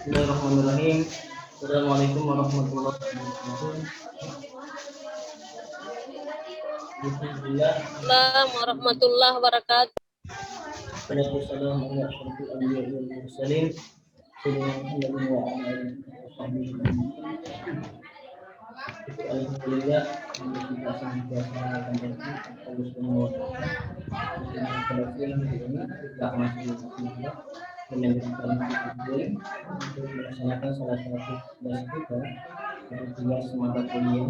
Bismillahirrahmanirrahim. Assalamualaikum warahmatullahi wabarakatuh. Bismillah. Assalamualaikum warahmatullahi wabarakatuh. Wassalamualaikum warahmatullahi wabarakatuh. Alhamdulillah, kita senantiasa Allah Subhanahu wa taala kita masih mendengarkan untuk melaksanakan salah satu tugas kita yaitu tugas semata kuliah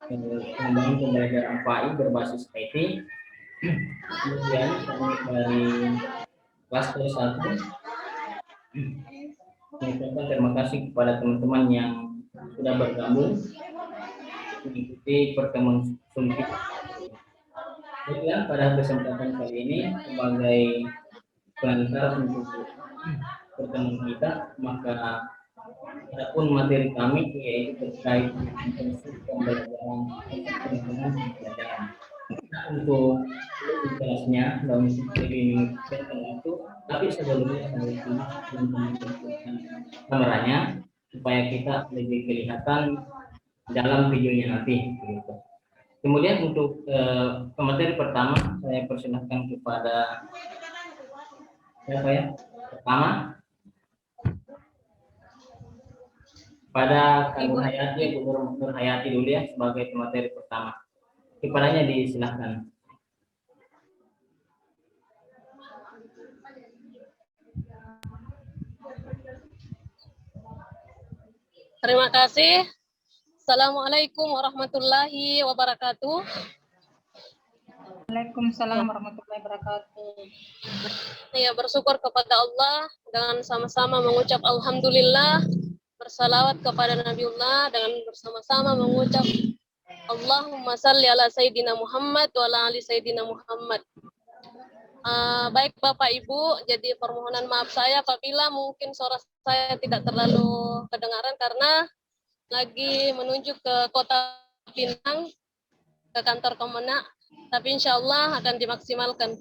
pengembangan pembelajaran PAI berbasis IT. Kemudian kami dari klaster 1 mengucapkan terima kasih kepada teman-teman yang sudah bergabung mengikuti pertemuan sumber. Kemudian pada kesempatan kali ini sebagai pengantar untuk pertemuan kita, maka adapun materi kami yaitu terkait intensif pembelajaran pembelajaran. Nah, untuk jelasnya dalam lebih itu, tapi sebelumnya saya kameranya supaya kita lebih kelihatan dalam videonya nanti. Gitu. Kemudian untuk materi pertama saya persilahkan kepada siapa ya? Pertama pada Ibu Hayati, Nur Hayati dulu ya sebagai materi pertama. Kepadanya disilahkan. Terima kasih. Assalamualaikum warahmatullahi wabarakatuh. Waalaikumsalam warahmatullahi wabarakatuh. Ya, bersyukur kepada Allah dengan sama-sama mengucap alhamdulillah, bersalawat kepada Nabiullah dengan bersama-sama mengucap Allahumma salli ala Sayyidina Muhammad wa ala ali Sayyidina Muhammad. Baik Bapak Ibu, jadi permohonan maaf saya apabila mungkin suara saya tidak terlalu kedengaran karena lagi menuju ke Kota Pinang, ke kantor Kemenak, tapi insya Allah akan dimaksimalkan.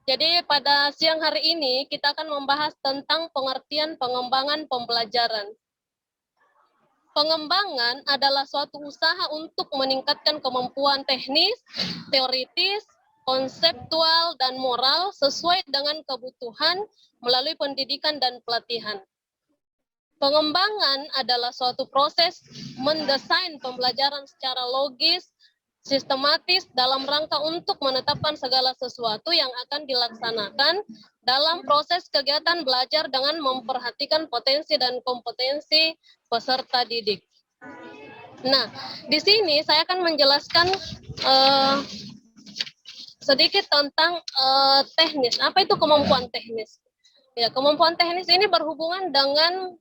Jadi pada siang hari ini kita akan membahas tentang pengertian pengembangan pembelajaran. Pengembangan adalah suatu usaha untuk meningkatkan kemampuan teknis, teoritis, konseptual, dan moral sesuai dengan kebutuhan melalui pendidikan dan pelatihan. Pengembangan adalah suatu proses mendesain pembelajaran secara logis, sistematis dalam rangka untuk menetapkan segala sesuatu yang akan dilaksanakan dalam proses kegiatan belajar dengan memperhatikan potensi dan kompetensi peserta didik. Nah, di sini saya akan menjelaskan sedikit tentang teknis. Apa itu kemampuan teknis? Ya, kemampuan teknis ini berhubungan dengan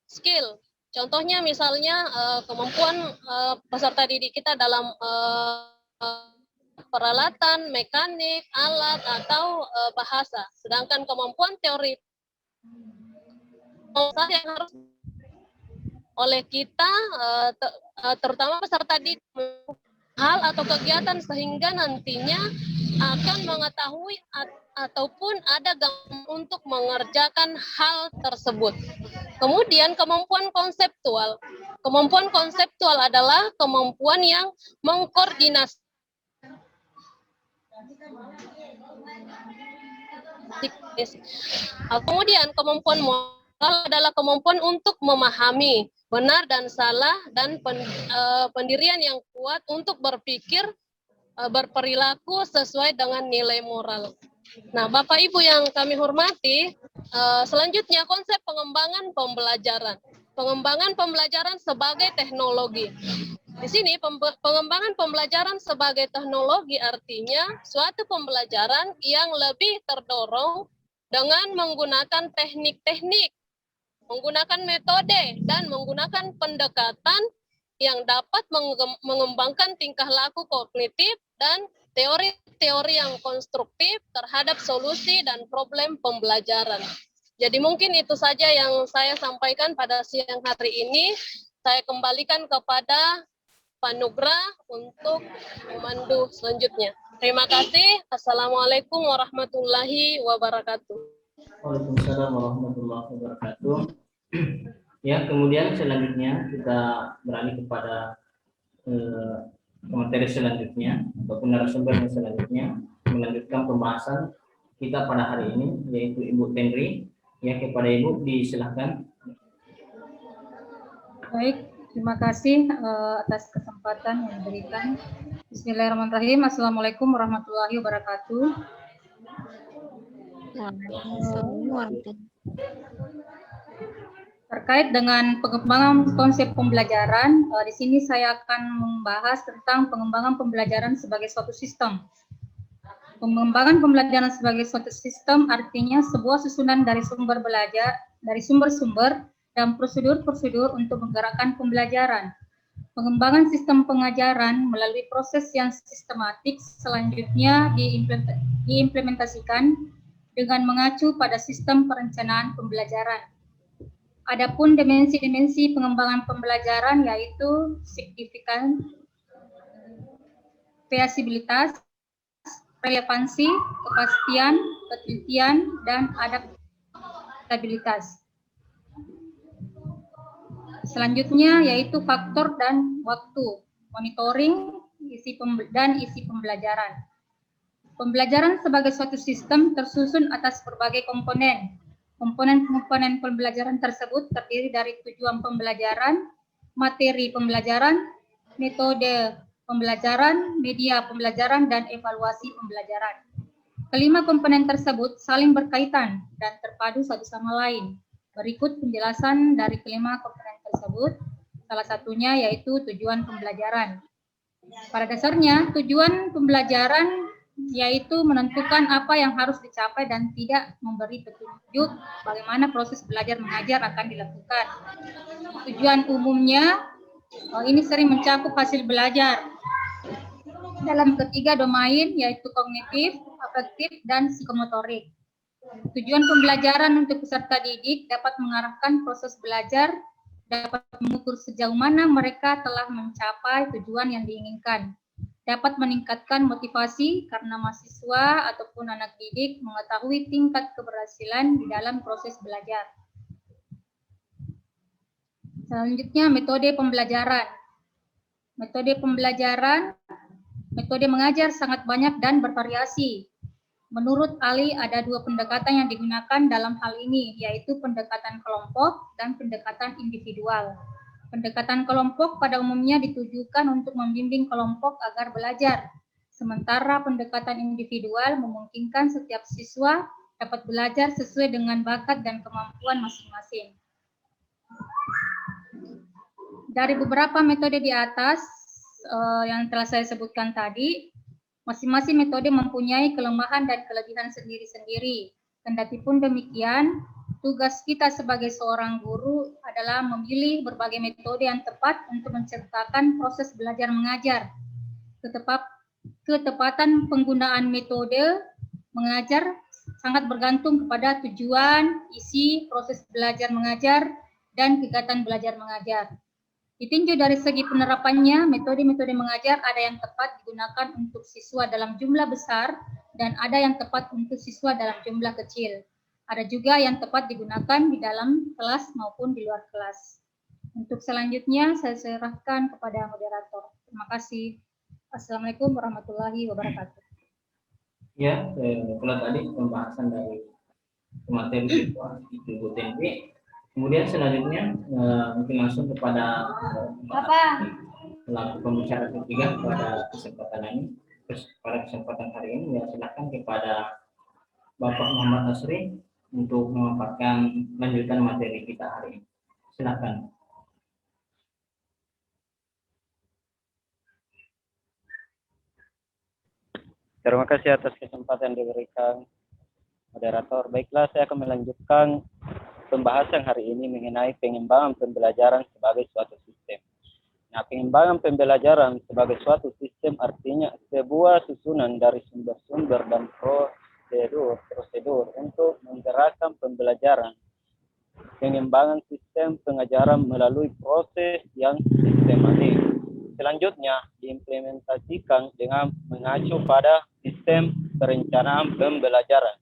skill. Contohnya misalnya kemampuan peserta didik kita dalam peralatan, mekanik, alat, atau bahasa. Sedangkan kemampuan teori yang harus oleh kita, terutama peserta didik, hal atau kegiatan sehingga nantinya akan mengetahui ataupun ada gambaran untuk mengerjakan hal tersebut. Kemudian kemampuan konseptual. Kemampuan konseptual adalah kemampuan yang mengkoordinasi. Kemudian kemampuan moral adalah kemampuan untuk memahami benar dan salah dan pendirian yang kuat untuk berpikir, berperilaku sesuai dengan nilai moral. Nah, Bapak Ibu yang kami hormati, selanjutnya konsep pengembangan pembelajaran. Pengembangan pembelajaran sebagai teknologi. Di sini pengembangan pembelajaran sebagai teknologi artinya suatu pembelajaran yang lebih terdorong dengan menggunakan teknik-teknik, menggunakan metode, dan menggunakan pendekatan yang dapat mengembangkan tingkah laku kognitif dan teori-teori yang konstruktif terhadap solusi dan problem pembelajaran. Jadi mungkin itu saja yang saya sampaikan pada siang hari ini. Saya kembalikan kepada Pak Nugra untuk memandu selanjutnya. Terima kasih. Assalamualaikum warahmatullahi wabarakatuh. Waalaikumsalam warahmatullahi wabarakatuh. Ya, kemudian selanjutnya kita beralih kepada materi selanjutnya ataupun narasumber yang selanjutnya melanjutkan pembahasan kita pada hari ini, yaitu Ibu Tenri. Ya, kepada Ibu disilahkan. Baik, terima kasih atas kesempatan yang diberikan. Bismillahirrahmanirrahim. Assalamualaikum warahmatullahi wabarakatuh. Terkait dengan pengembangan konsep pembelajaran, di sini saya akan membahas tentang pengembangan pembelajaran sebagai suatu sistem. Pengembangan pembelajaran sebagai suatu sistem artinya sebuah susunan dari sumber belajar, dari sumber-sumber dan prosedur-prosedur untuk menggerakkan pembelajaran. Pengembangan sistem pengajaran melalui proses yang sistematik selanjutnya diimplementasikan dengan mengacu pada sistem perencanaan pembelajaran. Adapun dimensi-dimensi pengembangan pembelajaran yaitu signifikan, feasibilitas, relevansi, kepastian, ketelitian, dan adaptabilitas. Selanjutnya yaitu faktor dan waktu, monitoring, isi pembelajaran. Pembelajaran sebagai suatu sistem tersusun atas berbagai komponen. Komponen-komponen pembelajaran tersebut terdiri dari tujuan pembelajaran, materi pembelajaran, metode pembelajaran, media pembelajaran, dan evaluasi pembelajaran. Kelima komponen tersebut saling berkaitan dan terpadu satu sama lain. Berikut penjelasan dari kelima komponen tersebut. Salah satunya yaitu tujuan pembelajaran. Pada dasarnya, tujuan pembelajaran yaitu menentukan apa yang harus dicapai dan tidak memberi petunjuk bagaimana proses belajar mengajar akan dilakukan. Tujuan umumnya ini sering mencakup hasil belajar dalam ketiga domain yaitu kognitif, afektif, dan psikomotorik. Tujuan pembelajaran untuk peserta didik dapat mengarahkan proses belajar, dapat mengukur sejauh mana mereka telah mencapai tujuan yang diinginkan, dapat meningkatkan motivasi karena mahasiswa ataupun anak didik mengetahui tingkat keberhasilan di dalam proses belajar. Selanjutnya, metode pembelajaran. Metode mengajar sangat banyak dan bervariasi. Menurut Ali, ada dua pendekatan yang digunakan dalam hal ini, yaitu pendekatan kelompok dan pendekatan individual. Pendekatan kelompok pada umumnya ditujukan untuk membimbing kelompok agar belajar, sementara pendekatan individual memungkinkan setiap siswa dapat belajar sesuai dengan bakat dan kemampuan masing-masing. Dari beberapa metode di atas yang telah saya sebutkan tadi, masing-masing metode mempunyai kelemahan dan kelebihan sendiri-sendiri. Kendati pun demikian, tugas kita sebagai seorang guru adalah memilih berbagai metode yang tepat untuk menciptakan proses belajar mengajar. Ketepatan penggunaan metode mengajar sangat bergantung kepada tujuan, isi, proses belajar mengajar, dan kegiatan belajar mengajar. Ditinjau dari segi penerapannya, metode-metode mengajar ada yang tepat digunakan untuk siswa dalam jumlah besar dan ada yang tepat untuk siswa dalam jumlah kecil. Ada juga yang tepat digunakan di dalam kelas maupun di luar kelas. Untuk selanjutnya saya serahkan kepada moderator. Terima kasih. Assalamualaikum warahmatullahi wabarakatuh. Ya, kalau tadi pembahasan dari materi Ibu Tenri. Kemudian selanjutnya mungkin langsung kepada pelaku pembicara ketiga pada kesempatan ini. Pada kesempatan hari ini, ya silakan kepada Bapak Muhammad Asri untuk memaparkan lanjutan materi kita hari ini. Silakan. Terima kasih atas kesempatan diberikan moderator. Baiklah, saya akan melanjutkan pembahasan hari ini mengenai pengembangan pembelajaran sebagai suatu sistem. Nah, pengembangan pembelajaran sebagai suatu sistem artinya sebuah susunan dari sumber-sumber dan prosedur untuk menggerakkan pembelajaran. Pengembangan sistem pengajaran melalui proses yang sistematik. Selanjutnya diimplementasikan dengan mengacu pada sistem perencanaan pembelajaran.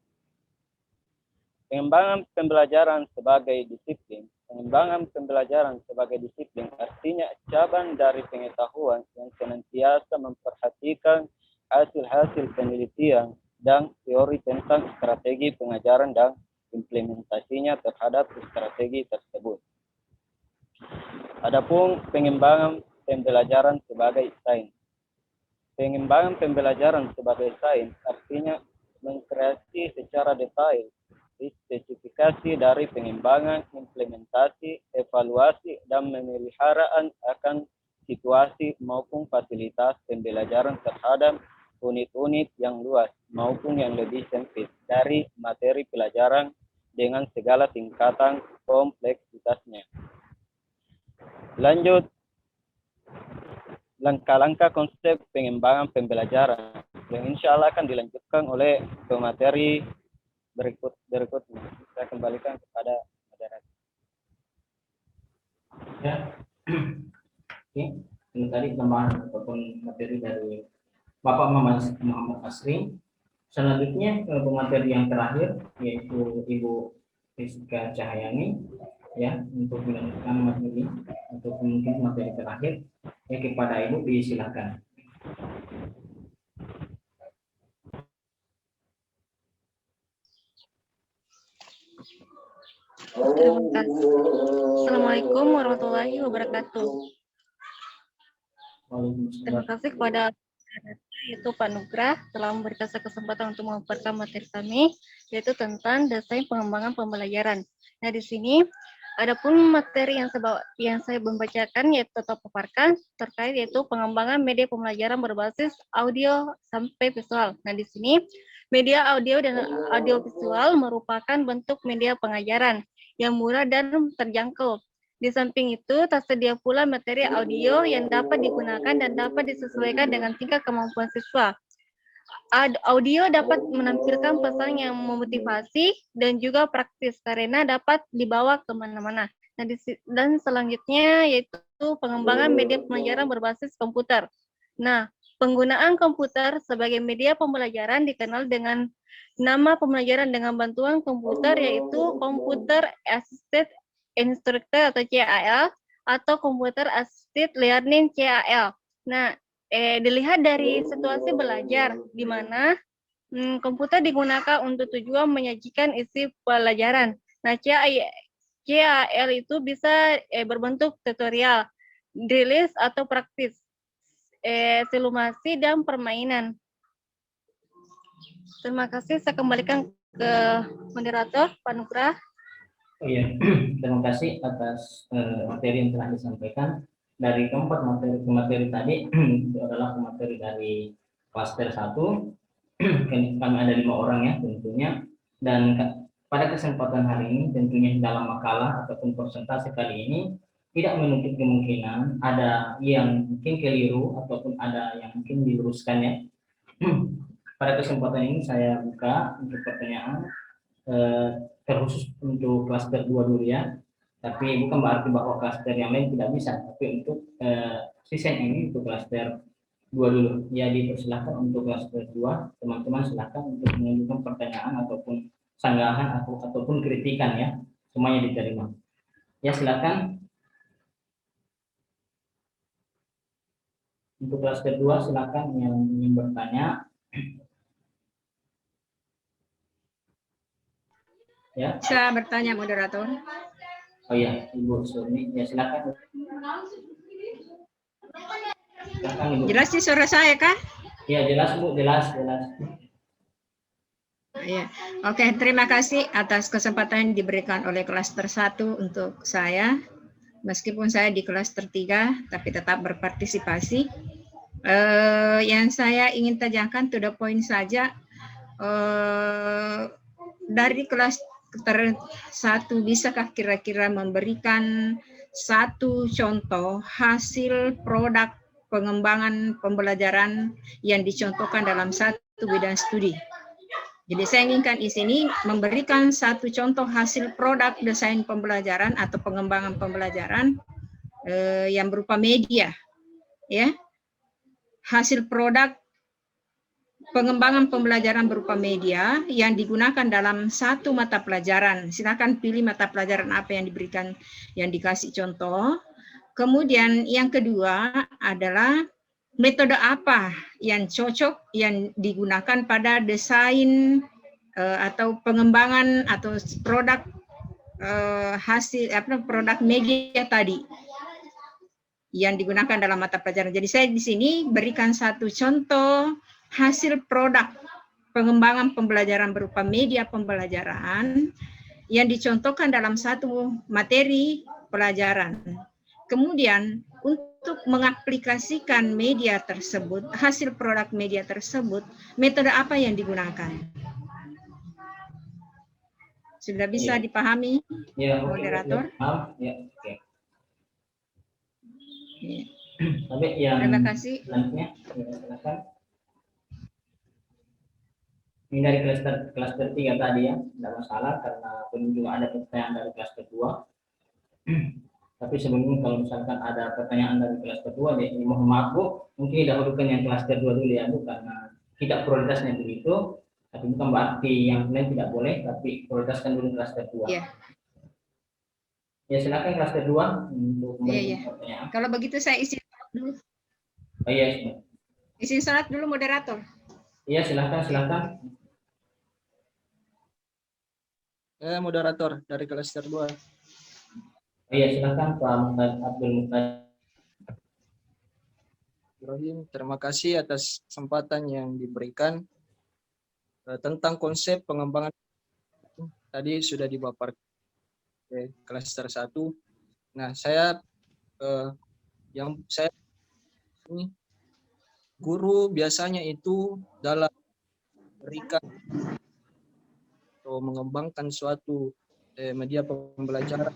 Pengembangan pembelajaran sebagai disiplin. Pengembangan pembelajaran sebagai disiplin artinya cabang dari pengetahuan yang senantiasa memperhatikan hasil-hasil penelitian dan teori tentang strategi pengajaran dan implementasinya terhadap strategi tersebut. Adapun pengembangan pembelajaran sebagai sains. Pengembangan pembelajaran sebagai sains artinya mengkreasi secara detail spesifikasi dari pengembangan, implementasi, evaluasi, dan pemeliharaan akan situasi maupun fasilitas pembelajaran terhadap unit-unit yang luas maupun yang lebih sempit dari materi pelajaran dengan segala tingkatan kompleksitasnya. Lanjut, langkah-langkah konsep pengembangan pembelajaran yang insya Allah akan dilanjutkan oleh pemateri berikutnya. Saya kembalikan kepada moderator. Ya. Oke, ini tadi tambahan ataupun materi dari Bapak Muhammad Asri. Selanjutnya pemateri yang terakhir yaitu Ibu Rizka Cahyani ya untuk melanjutkan materi atau mungkin materi terakhir ya kepada Ibu disilakan. Terima kasih. Assalamualaikum warahmatullahi wabarakatuh. Terima kasih kepada yaitu Pak Nugrah telah memberikan saya kesempatan untuk memaparkan materi kami yaitu tentang desain pengembangan pembelajaran. Nah, di sini adapun materi yang saya membacakan yaitu tetap paparkan terkait yaitu pengembangan media pembelajaran berbasis audio sampai visual. Nah, di sini media audio dan audiovisual merupakan bentuk media pengajaran yang murah dan terjangkau. Di samping itu, tersedia pula materi audio yang dapat digunakan dan dapat disesuaikan dengan tingkat kemampuan siswa. Audio dapat menampilkan pesan yang memotivasi dan juga praktis karena dapat dibawa kemana-mana. Nah, dan selanjutnya yaitu pengembangan media pembelajaran berbasis komputer. Nah, penggunaan komputer sebagai media pembelajaran dikenal dengan nama pembelajaran dengan bantuan komputer yaitu Computer Assisted Instructor atau CAL atau Computer Assisted Learning CAL. Nah, dilihat dari situasi belajar di mana komputer digunakan untuk tujuan menyajikan isi pelajaran. Nah, CAL itu bisa berbentuk tutorial, rilis atau praktis, simulasi dan permainan. Terima kasih, saya kembalikan ke moderator, Pak Nugrah. Oh iya, terima kasih atas materi yang telah disampaikan. Dari keempat materi tadi itu adalah materi dari klaster 1. Kami ada 5 orang ya tentunya. Dan pada kesempatan hari ini tentunya dalam makalah ataupun presentasi kali ini tidak menutup kemungkinan ada yang mungkin keliru ataupun ada yang mungkin diluruskan ya. Pada kesempatan ini saya buka untuk pertanyaan terkhusus untuk klaster 2 dulu ya, tapi bukan berarti bahwa klaster yang lain tidak bisa, tapi untuk season ini untuk klaster 2 dulu ya. Dipersilahkan untuk klaster 2 teman-teman silahkan untuk mengajukan pertanyaan ataupun sanggahan ataupun kritikan ya, semuanya diterima ya. Silakan untuk klaster 2, silakan yang ingin bertanya ya. Bisa bertanya moderator? Oh iya, Ibu Surni, ya silakan. Silakan Ibu. Jelas sih suara saya kah? Ya jelas Bu, jelas. Ya. Oke, terima kasih atas kesempatan yang diberikan oleh klaster 1 untuk saya. Meskipun saya di klaster 3, tapi tetap berpartisipasi. Yang saya ingin tanyakan to the point saja, dari klaster 1 bisakah kira-kira memberikan satu contoh hasil produk pengembangan pembelajaran yang dicontohkan dalam satu bidang studi? Jadi saya inginkan di sini memberikan satu contoh hasil produk desain pembelajaran atau pengembangan pembelajaran yang berupa media, ya. Hasil produk pengembangan pembelajaran berupa media yang digunakan dalam satu mata pelajaran. Silakan pilih mata pelajaran apa yang diberikan, yang dikasih contoh. Kemudian yang kedua adalah metode apa yang cocok yang digunakan pada desain atau pengembangan atau produk hasil produk media tadi yang digunakan dalam mata pelajaran. Jadi saya di sini berikan satu contoh hasil produk pengembangan pembelajaran berupa media pembelajaran yang dicontohkan dalam satu materi pelajaran. Kemudian untuk mengaplikasikan media tersebut, hasil produk media tersebut, metode apa yang digunakan? Sudah bisa dipahami, Ya, moderator? Ya, oke. Ya. Sampai yang Terima kasih. selanjutnya, ya, silakan. Ini dari klaster 3 tadi ya, tidak masalah karena belum juga ada pertanyaan dari klaster 2. Tapi sebelumnya kalau misalkan ada pertanyaan dari klaster 2, ya, mohon maaf Bu, mungkin dahulukan yang klaster 2 dulu ya Bu, karena tidak prioritasnya begitu, tapi bukan berarti yang lain tidak boleh, tapi prioritaskan dulu klaster 2. Ya. Ya silakan klaster 2 untuk Iya. pertanyaan. Kalau begitu saya isi salat dulu. Oh iya, Isi salat dulu moderator. Iya silakan. Moderator dari klaster 2. Iya silakan Pak Abdul Muqtadir. Ibrahim, terima kasih atas kesempatan yang diberikan tentang konsep pengembangan. Tadi sudah dipaparkan klaster 1. Nah, saya ini guru biasanya itu dalam memberikan atau mengembangkan suatu media pembelajaran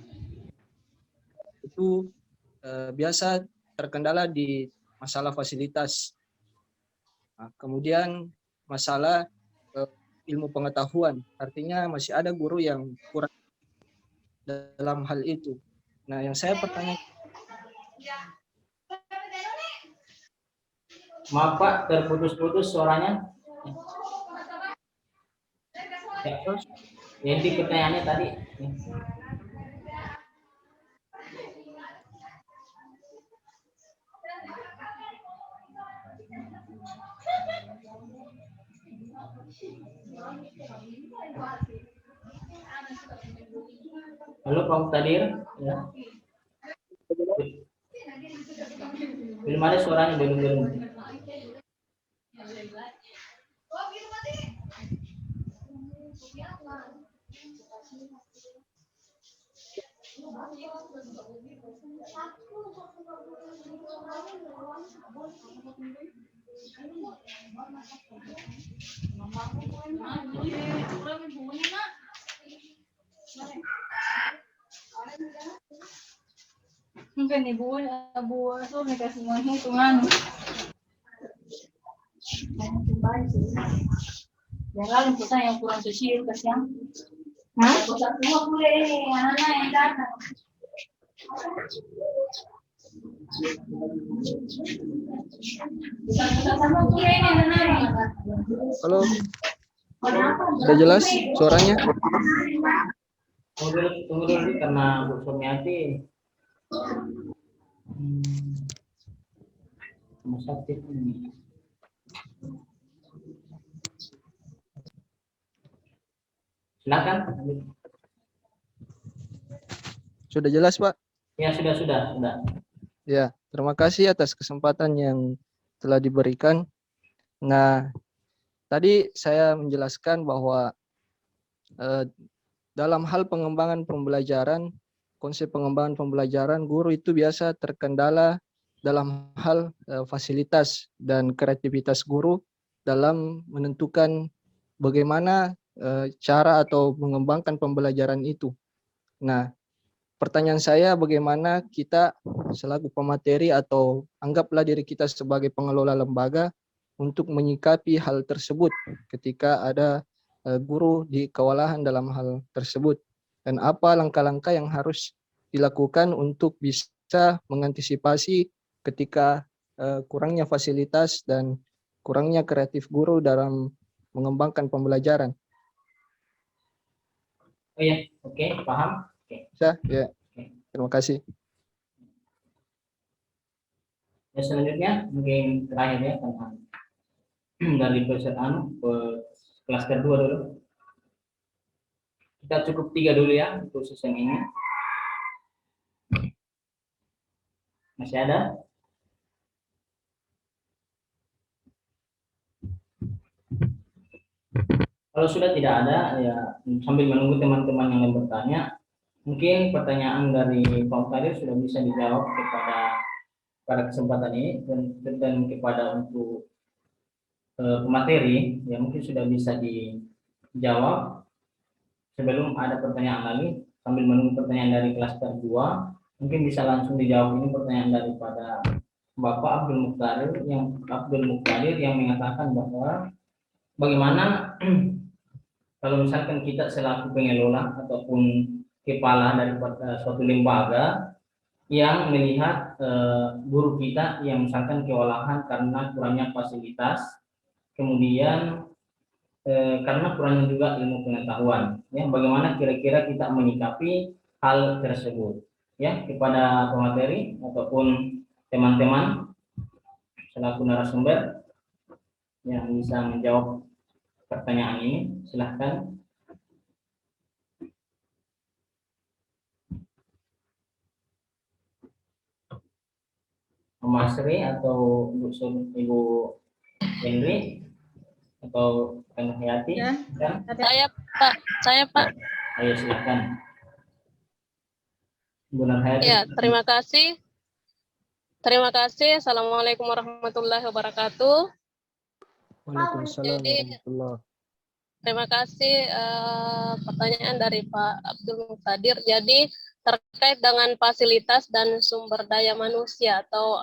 itu biasa terkendala di masalah fasilitas. Nah, kemudian masalah ilmu pengetahuan, artinya masih ada guru yang kurang dalam hal itu. Nah, yang saya pertanyakan, Maaf Pak, terputus-putus suaranya. Ya, yang di pertanyaannya tadi. Halo Pak Muqtadir, ya. Belum ada suaranya, belum. Mungkin ibu tuh mereka semuanya hitungan. Jangan kita yang kurang suci kasihan. Semua boleh anak-anak yang datang. Sama boleh anak-anak. halo, sudah jelas suaranya? Tunggu dulu karena Bu Sumiati sakit ini. Silakan. Sudah jelas, Pak? Ya sudah. Ya, terima kasih atas kesempatan yang telah diberikan. Nah, tadi saya menjelaskan bahwa dalam hal pengembangan pembelajaran, konsep pengembangan pembelajaran, guru itu biasa terkendala dalam hal fasilitas dan kreativitas guru dalam menentukan bagaimana cara atau mengembangkan pembelajaran itu. Nah, pertanyaan saya bagaimana kita selaku pemateri atau anggaplah diri kita sebagai pengelola lembaga untuk menyikapi hal tersebut ketika ada guru di kewalahan dalam hal tersebut, dan apa langkah-langkah yang harus dilakukan untuk bisa mengantisipasi ketika kurangnya fasilitas dan kurangnya kreatif guru dalam mengembangkan pembelajaran. Oh ya, oke, paham. Oke. Bisa? Ya. Terima kasih. Ya, selanjutnya mungkin terakhir ya tentang dari peserta klaster 2 dulu. Kita cukup 3 dulu ya untuk sistem ini. Masih ada? Kalau sudah tidak ada, ya sambil menunggu teman-teman yang bertanya, mungkin pertanyaan dari Pak Kadir sudah bisa dijawab pada kesempatan ini dan kepada untuk pemateri, ya mungkin sudah bisa dijawab sebelum ada pertanyaan lagi. Sambil menunggu pertanyaan dari klaster 2, mungkin bisa langsung dijawab ini pertanyaan daripada Bapak Abdul Muktadir yang mengatakan bahwa bagaimana kalau misalkan kita selaku pengelola ataupun kepala dari suatu lembaga yang melihat guru kita yang misalkan kewalahan karena kurangnya fasilitas, kemudian karena kurangnya juga ilmu pengetahuan, ya bagaimana kira-kira kita menyikapi hal tersebut, ya kepada pemateri ataupun teman-teman selaku narasumber yang bisa menjawab pertanyaan ini, silahkan. Mas Sri atau Ibu Henry atau Kang Hayati? Ya. Ya? Saya Pak. Ayo silahkan. Bu Nur Hayati. Ya, terima kasih. Terima kasih. Assalamualaikum warahmatullahi wabarakatuh. Waalaikumsalam warahmatullahi. Terima kasih pertanyaan dari Pak Abdul Muktadir. Jadi terkait dengan fasilitas dan sumber daya manusia atau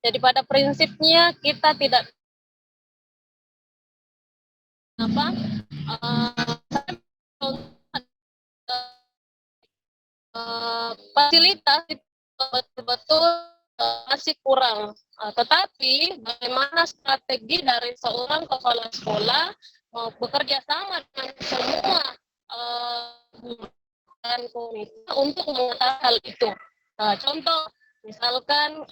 jadi pada prinsipnya kita tidak fasilitas betul-betul masih kurang. Tetapi bagaimana strategi dari seorang kepala sekolah mau bekerja sama dengan semua guru dan komite untuk mengetahui hal itu. Contoh, misalkan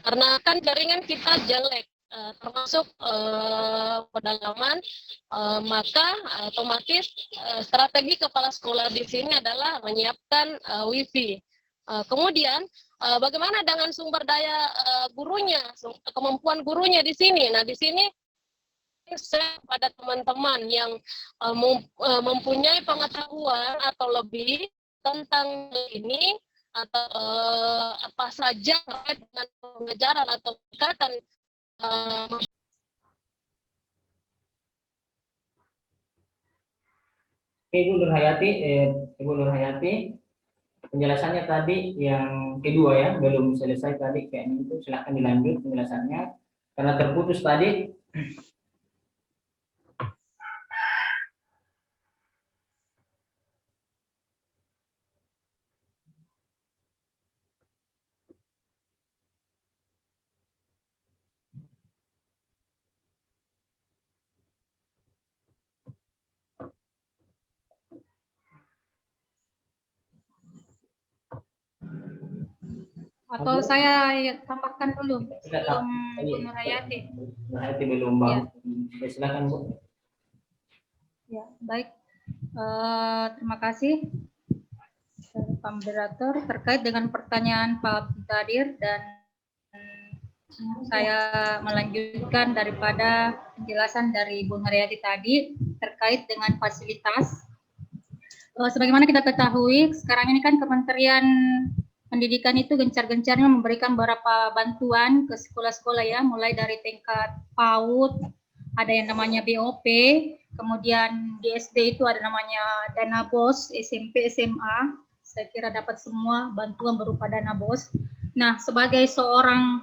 karena kan jaringan kita jelek, termasuk pedalaman, maka otomatis strategi kepala sekolah di sini adalah menyiapkan wifi. Kemudian bagaimana dengan sumber daya gurunya, kemampuan gurunya di sini? Nah, di sini saya pada teman-teman yang mempunyai pengetahuan atau lebih tentang ini atau apa saja terkait dengan pengajaran atau pendekatan Ibu Nur Hayati, penjelasannya tadi yang kedua ya, belum selesai tadi kayaknya itu, silahkan dilanjut penjelasannya karena terputus tadi. Atau saya tambahkan dulu sebelum Bu Nur Hayati. Nur Hayati belum bang. Ya, silakan Bu. Ya, baik. Terima kasih Pak Moderator terkait dengan pertanyaan Pak Abdul dan saya melanjutkan daripada penjelasan dari Bu Haryati tadi terkait dengan fasilitas. Sebagaimana kita ketahui, sekarang ini kan Kementerian Pendidikan itu gencar-gencarnya memberikan beberapa bantuan ke sekolah-sekolah ya, mulai dari tingkat PAUD, ada yang namanya BOP, kemudian di SD itu ada namanya dana BOS, SMP, SMA, saya kira dapat semua bantuan berupa dana BOS. Nah, sebagai seorang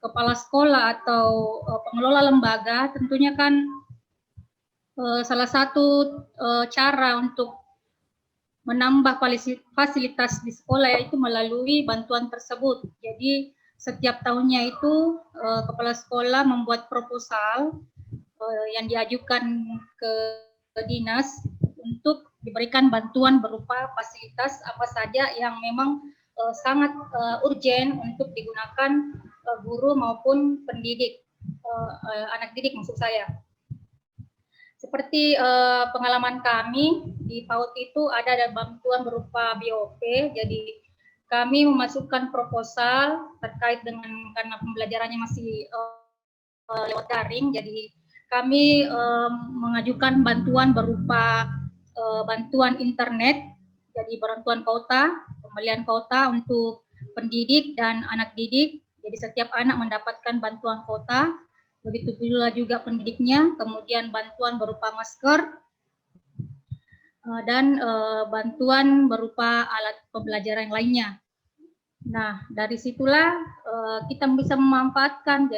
kepala sekolah atau pengelola lembaga, tentunya kan salah satu cara untuk menambah fasilitas di sekolah yaitu melalui bantuan tersebut. Jadi setiap tahunnya itu kepala sekolah membuat proposal yang diajukan ke dinas untuk diberikan bantuan berupa fasilitas apa saja yang memang sangat urgent untuk digunakan guru maupun pendidik, anak didik maksud saya. Seperti pengalaman kami di PAUD itu ada bantuan berupa BOP, jadi kami memasukkan proposal terkait dengan karena pembelajarannya masih lewat daring, jadi kami mengajukan bantuan berupa bantuan internet, jadi bantuan kuota, pembelian kuota untuk pendidik dan anak didik, jadi setiap anak mendapatkan bantuan kuota. Begitu pula juga pendidiknya, kemudian bantuan berupa masker, dan bantuan berupa alat pembelajaran yang lainnya. Nah, dari situlah kita bisa memanfaatkan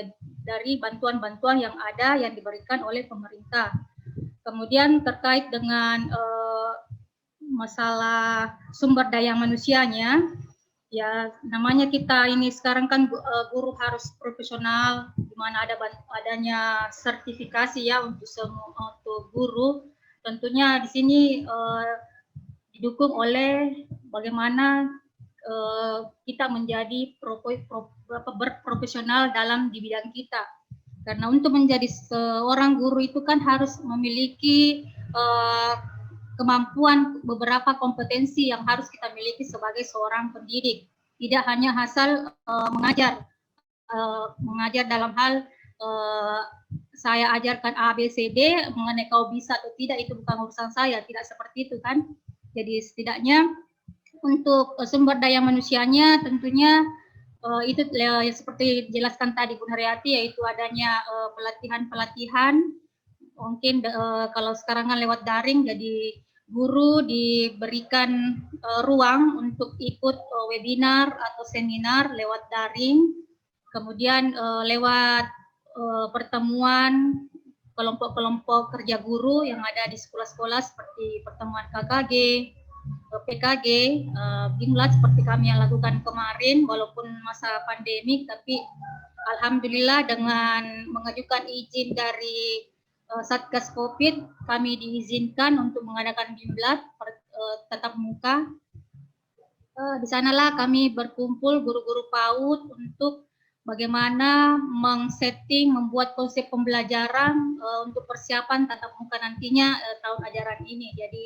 dari bantuan-bantuan yang ada yang diberikan oleh pemerintah. Kemudian terkait dengan masalah sumber daya manusianya, ya namanya kita ini sekarang kan guru harus profesional, di mana adanya sertifikasi ya untuk guru. Tentunya di sini didukung oleh bagaimana kita menjadi berprofesional dalam di bidang kita. Karena untuk menjadi seorang guru itu kan harus memiliki kemampuan, beberapa kompetensi yang harus kita miliki sebagai seorang pendidik. Tidak hanya asal mengajar dalam hal saya ajarkan A, B, C, D, mengenai kau bisa atau tidak itu bukan urusan saya, tidak seperti itu kan. Jadi setidaknya untuk sumber daya manusianya tentunya itu seperti dijelaskan tadi Bu Haryati, yaitu adanya pelatihan-pelatihan. Mungkin kalau sekarang kan lewat daring, jadi guru diberikan ruang untuk ikut webinar atau seminar lewat daring, kemudian lewat pertemuan kelompok-kelompok kerja guru yang ada di sekolah-sekolah seperti pertemuan KKG, PKG, Bimlat seperti kami yang lakukan kemarin walaupun masa pandemik, tapi alhamdulillah dengan mengajukan izin dari Satgas Covid, kami diizinkan untuk mengadakan Bimlat tatap muka. Di sanalah kami berkumpul guru-guru PAUD untuk bagaimana membuat konsep pembelajaran untuk persiapan tatap muka nantinya tahun ajaran ini. Jadi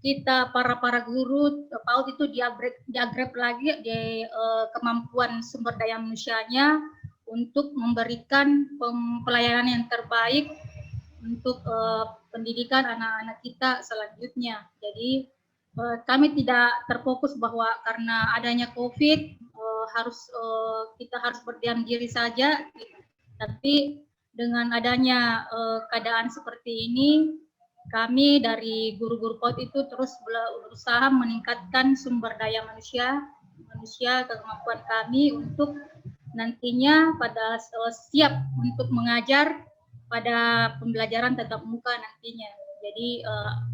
kita para guru PAUD itu di-upgrade lagi di kemampuan sumber daya manusianya untuk memberikan pelayanan yang terbaik untuk pendidikan anak-anak kita selanjutnya. Jadi kami tidak terfokus bahwa karena adanya COVID kita harus berdiam diri saja, tapi dengan adanya keadaan seperti ini, kami dari guru-guru PAUD itu terus berusaha meningkatkan sumber daya manusia kemampuan kami untuk nantinya pada siap untuk mengajar pada pembelajaran tatap muka nantinya. Jadi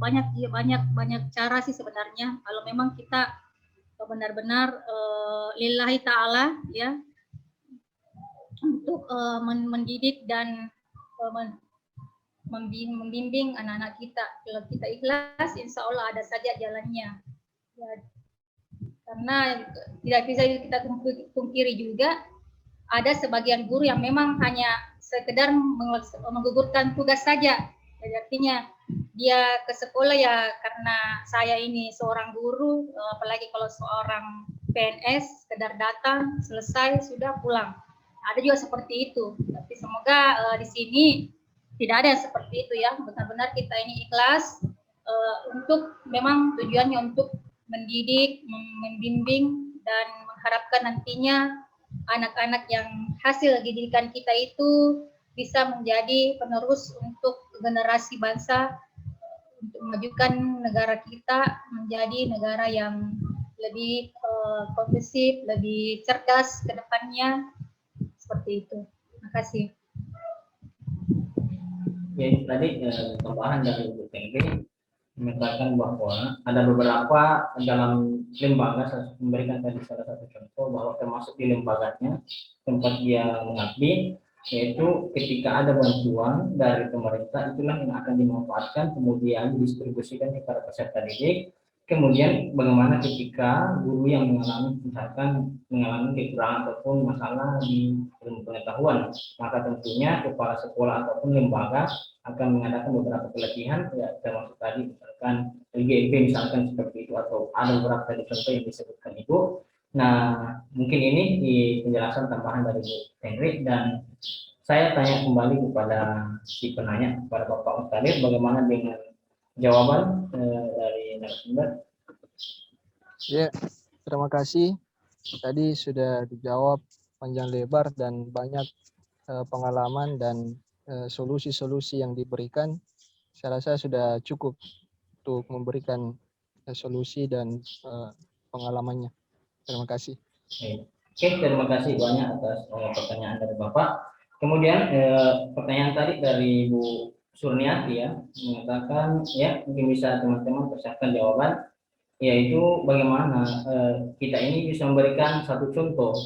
banyak cara sih sebenarnya kalau memang kita benar-benar lillahi ta'ala ya untuk mendidik dan membimbing anak-anak kita. Kalau kita ikhlas, insya Allah ada saja jalannya. Ya, karena tidak bisa kita pungkiri juga, ada sebagian guru yang memang hanya sekedar menggugurkan tugas saja. Jadi artinya dia ke sekolah ya karena saya ini seorang guru, apalagi kalau seorang PNS, sekedar datang, selesai, sudah pulang. Ada juga seperti itu. Tapi semoga di sini tidak ada yang seperti itu ya. Benar-benar kita ini ikhlas untuk memang tujuannya untuk mendidik, membimbing, dan mengharapkan nantinya anak-anak yang hasil didikan kita itu bisa menjadi penerus untuk generasi bangsa, untuk memajukan negara kita menjadi negara yang lebih kondusif, lebih cerdas ke depannya, seperti itu. Terima kasih. Ya, tadi tambahan dari Bu Tengge memetakan bahwa ada beberapa dalam lembaga, saya memberikan tadi salah satu contoh bahwa termasuk di lembaganya tempat dia mengabdi, yaitu ketika ada bantuan dari pemerintah itulah yang akan dimanfaatkan kemudian didistribusikan kepada peserta didik. Kemudian bagaimana ketika guru yang mengalami misalkan mengalami kekurangan ataupun masalah di ilmu pengetahuan, maka tentunya kepala sekolah ataupun lembaga akan mengadakan beberapa pelatihan, ya termasuk tadi misalkan LGMP misalkan seperti itu, atau ada beberapa tadi contoh yang disebutkan Ibu. Nah, mungkin ini di penjelasan tambahan dari Bu Henry, dan saya tanya kembali kepada si penanya, kepada Bapak Mustahil, bagaimana dengan jawaban dari narasumber? Ya, terima kasih. Tadi sudah dijawab panjang lebar dan banyak pengalaman dan solusi-solusi yang diberikan. Saya rasa sudah cukup untuk memberikan solusi dan pengalamannya. Terima kasih. Oke, terima kasih banyak atas pertanyaan dari Bapak. Kemudian pertanyaan tadi dari Bu Surniati ya, mengatakan ya mungkin bisa teman-teman persiapkan jawaban, yaitu bagaimana kita ini bisa memberikan satu contoh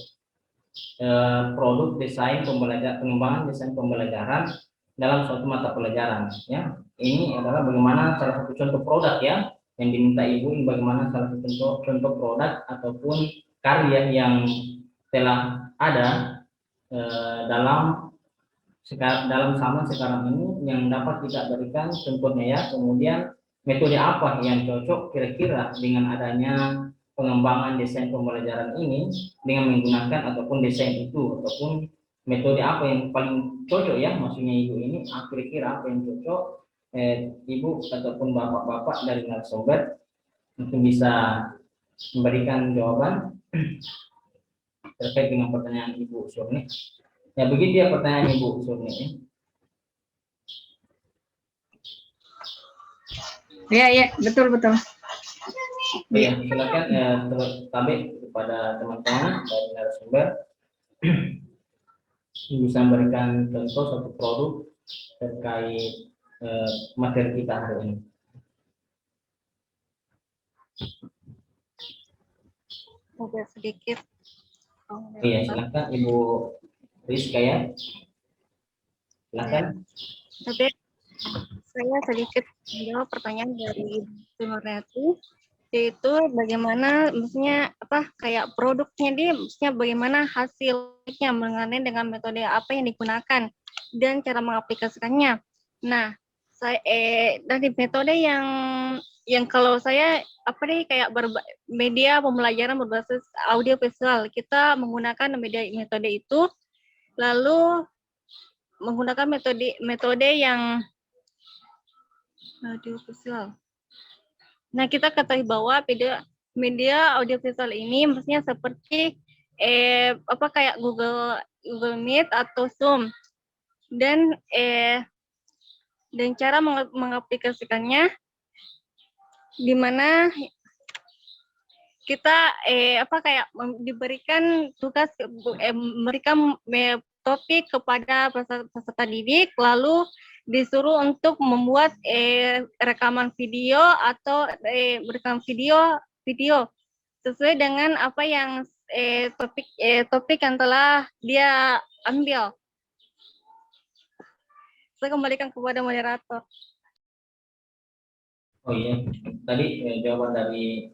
produk desain pembelajaran, pengembangan desain pembelajaran dalam suatu mata pelajaran ya. Ini adalah bagaimana salah satu contoh produk ya yang diminta Ibu, ini bagaimana salah satu contoh produk ataupun karya yang telah ada dalam zaman sekarang ini yang dapat kita berikan contohnya ya. Kemudian metode apa yang cocok kira-kira dengan adanya pengembangan desain pembelajaran ini dengan menggunakan ataupun desain itu, ataupun metode apa yang paling cocok ya, maksudnya Ibu ini kira-kira apa yang cocok Ibu ataupun Bapak-bapak dari narasumber untuk bisa memberikan jawaban terkait dengan pertanyaan Ibu Surni. Ya begitu ya pertanyaan Ibu Surni. Ya, betul. Ya, silakan terus tabik kepada teman-teman dari narasumber bisa memberikan contoh satu produk terkait materi kita hari ini. Agak sedikit. Iya, silakan Ibu Rizka ya. Silakan. Tapi saya sedikit menjawab pertanyaan dari Sumarnati, yaitu bagaimana maksudnya apa kayak produknya dia, maksudnya bagaimana hasilnya mengenai dengan metode apa yang digunakan dan cara mengaplikasikannya. Nah, saya dari metode yang kalau saya apa nih kayak media pembelajaran berbasis audio visual, kita menggunakan metode itu, lalu menggunakan metode yang audiovisual. Nah, kita ketahui bahwa media audiovisual ini maksudnya seperti apa kayak Google Meet atau Zoom, dan cara mengaplikasikannya di mana kita apa kayak diberikan tugas memberikan topik kepada peserta didik, lalu disuruh untuk membuat rekaman video atau merekam video sesuai dengan apa yang topik yang telah dia ambil. Saya kembalikan kepada moderator. Oh iya, tadi jawaban dari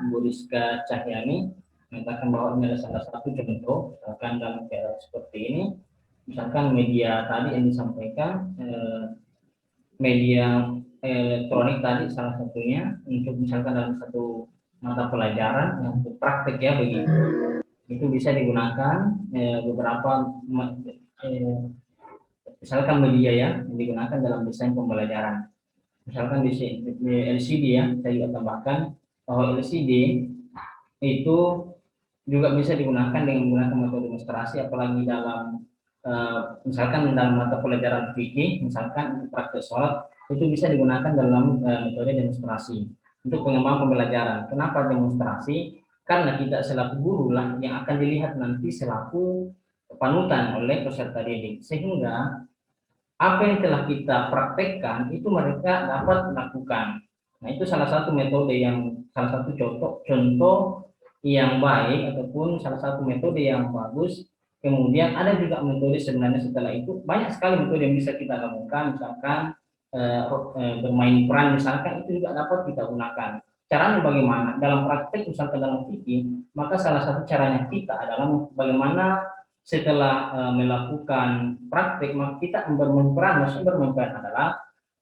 Bu Rizka Cahyani mengatakan bahwa ini adalah salah satu contoh, misalkan dalam keadaan seperti ini, misalkan media tadi yang disampaikan, media elektronik tadi salah satunya untuk misalkan dalam satu mata pelajaran yang praktek ya begitu, itu bisa digunakan beberapa misalkan media ya yang digunakan dalam desain pembelajaran. Misalkan di LCD ya, saya juga tambahkan bahwa LCD itu juga bisa digunakan dengan menggunakan metode demonstrasi, apalagi dalam misalkan dalam mata pelajaran fikih, misalkan praktek sholat, itu bisa digunakan dalam metode demonstrasi untuk pengembangan pembelajaran. Kenapa demonstrasi? Karena kita selaku guru lah yang akan dilihat nanti selaku panutan oleh peserta didik, sehingga apa yang telah kita praktekkan itu mereka dapat melakukan. Nah, itu salah satu metode yang, salah satu contoh yang baik ataupun salah satu metode yang bagus. Kemudian ada juga metode sebenarnya setelah itu banyak sekali metode yang bisa kita lakukan, misalkan bermain peran misalkan, itu juga dapat kita gunakan. Caranya bagaimana? Dalam praktek misalkan dalam fikih, maka salah satu caranya kita adalah bagaimana setelah melakukan praktek, maka kita bermain peran. Maksudnya bermain peran adalah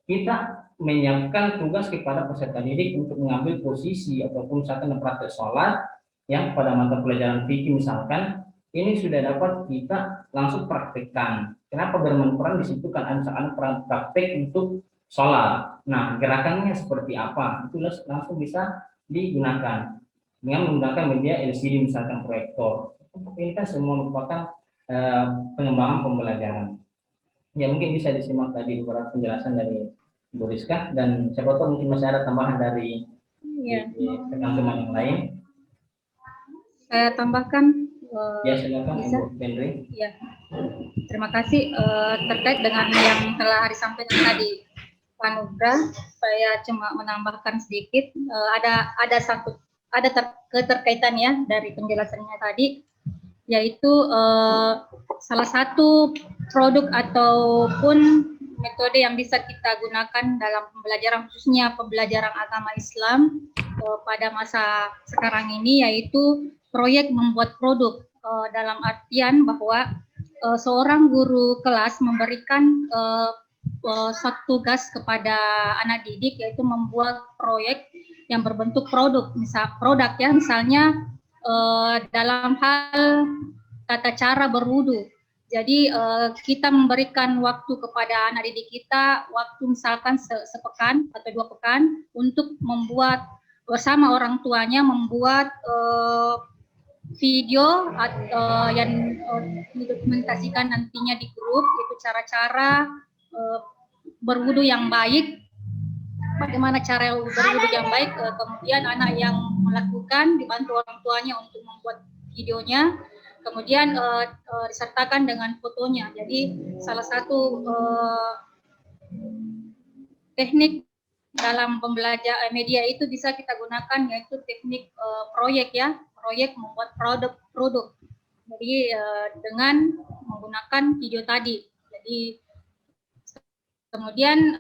kita menyiapkan tugas kepada peserta didik untuk mengambil posisi ataupun misalkan praktek sholat yang pada mata pelajaran fikih misalkan, ini sudah dapat kita langsung praktekkan. Kenapa bermain peran? Di situ kan ada peran praktek untuk sholat. Nah, gerakannya seperti apa? Itu langsung bisa digunakan dengan menggunakan media LCD misalkan proyektor. Ini kan semua merupakan pengembangan pembelajaran. Ya, mungkin bisa disimak tadi beberapa penjelasan dari Ibu Rizka, dan siapa tahu mungkin masih ada tambahan dari teman-teman yang lain. Saya tambahkan. Ya, silakan Bisa? Ibu Henry. Ya, terima kasih. Terkait dengan yang telah disampaikan tadi Pak Nugra, saya cuma menambahkan sedikit. Ada keterkaitan ya dari penjelasannya tadi, yaitu salah satu produk ataupun metode yang bisa kita gunakan dalam pembelajaran, khususnya pembelajaran agama Islam pada masa sekarang ini, yaitu proyek membuat produk, dalam artian bahwa seorang guru kelas memberikan suatu tugas kepada anak didik, yaitu membuat proyek yang berbentuk produk, misalnya dalam hal tata cara berwudu. Jadi kita memberikan waktu kepada anak didik kita, waktu misalkan sepekan atau 2 pekan untuk membuat bersama orang tuanya, membuat video yang didokumentasikan nantinya di grup, itu cara-cara berwudu yang baik, bagaimana cara berwudu yang baik, kemudian anak yang melakukan dibantu orang tuanya untuk membuat videonya, kemudian disertakan dengan fotonya. Jadi salah satu teknik dalam pembelajaran media itu bisa kita gunakan, yaitu teknik proyek ya, proyek membuat produk. Jadi dengan menggunakan video tadi. Jadi kemudian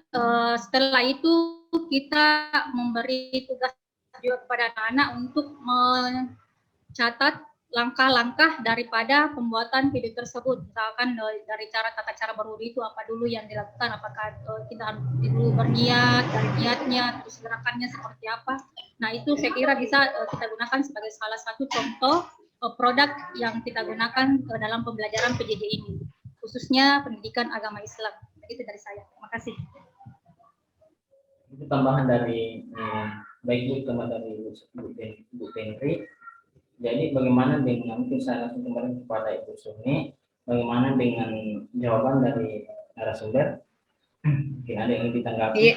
setelah itu kita memberi tugas juga kepada anak-anak untuk mencatat langkah-langkah daripada pembuatan video tersebut. Misalkan dari tata cara berwudu itu apa dulu yang dilakukan, apakah kita harus dulu berniat, dari niatnya, terus gerakannya seperti apa. Nah, itu saya kira bisa kita gunakan sebagai salah satu contoh produk yang kita gunakan dalam pembelajaran PJJ ini, khususnya pendidikan agama Islam. Itu dari saya. Terima kasih. Itu tambahan dari baik teman dari Bu Henry. Jadi bagaimana dengan, mungkin saya langsung kembali kepada Ibu Suni, bagaimana dengan jawaban dari narasumber? Mungkin ada yang ditanggapi?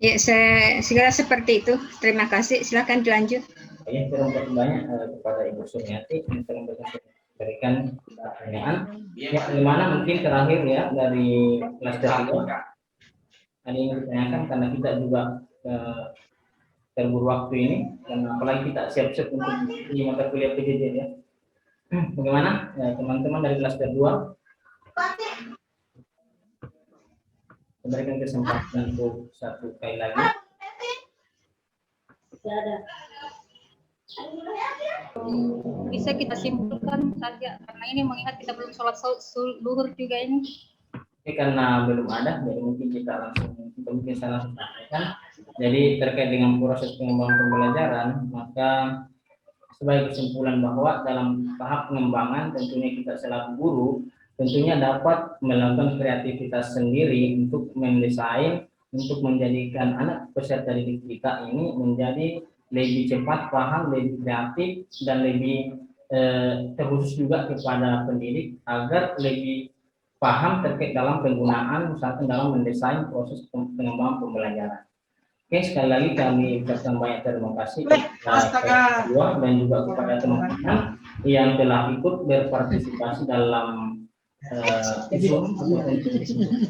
Ya, saya segera seperti itu. Terima kasih. Silakan dilanjut. Ya, terima kasih banyak kepada Ibu Sumiati yang telah memberikan pertanyaan. Ya, bagaimana mungkin terakhir ya dari klaster 2? Ada yang ditanyakan karena kita juga terburu waktu ini, dan apalagi kita siap-siap untuk di mata kuliah PJJ ya. Bagaimana teman-teman dari klaster 2? Berikan kesempatan untuk satu kali lagi. Bisa kita simpulkan saja, karena ini mengingat kita belum sholat zuhur juga ini. Karena belum ada, jadi mungkin saya langsung sampaikan. Jadi terkait dengan proses pengembangan pembelajaran, maka sebagai kesimpulan bahwa dalam tahap pengembangan tentunya kita selaku guru tentunya dapat melakukan kreativitas sendiri untuk mendesain, untuk menjadikan anak peserta didik kita ini menjadi lebih cepat paham, lebih kreatif, dan lebih terkhusus juga kepada pendidik agar lebih paham terkait dalam penggunaan, misalkan dalam mendesain proses pengembangan pembelajaran. Oke, sekali lagi kami ucapkan banyak terima kasih kepada kedua dan juga kepada teman-teman yang telah ikut berpartisipasi dalam Zoom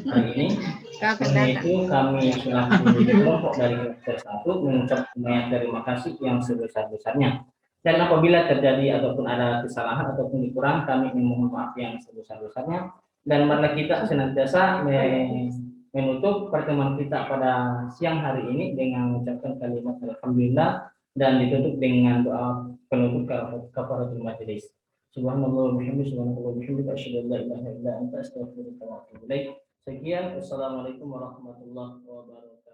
hari ini. Kapan Karena datang? itu kami selaku kelompok dari Semester 1 mengucapkan banyak terima kasih yang sebesar-besarnya. Dan apabila terjadi ataupun ada kesalahan ataupun kekurangan, kami memohon maaf yang sebesar-besarnya. Dan marilah kita senantiasa menutup pertemuan kita pada siang hari ini dengan mengucapkan kalimat alhamdulillah dan ditutup dengan doa penutup kafaratul majelis. Subhanallah wa bihamdihi subhanallah wa bihamdihi asyhadu an la ilaha illa anta astaghfiruka wa atubu ilaik. Sekian, wassalamualaikum warahmatullahi wabarakatuh.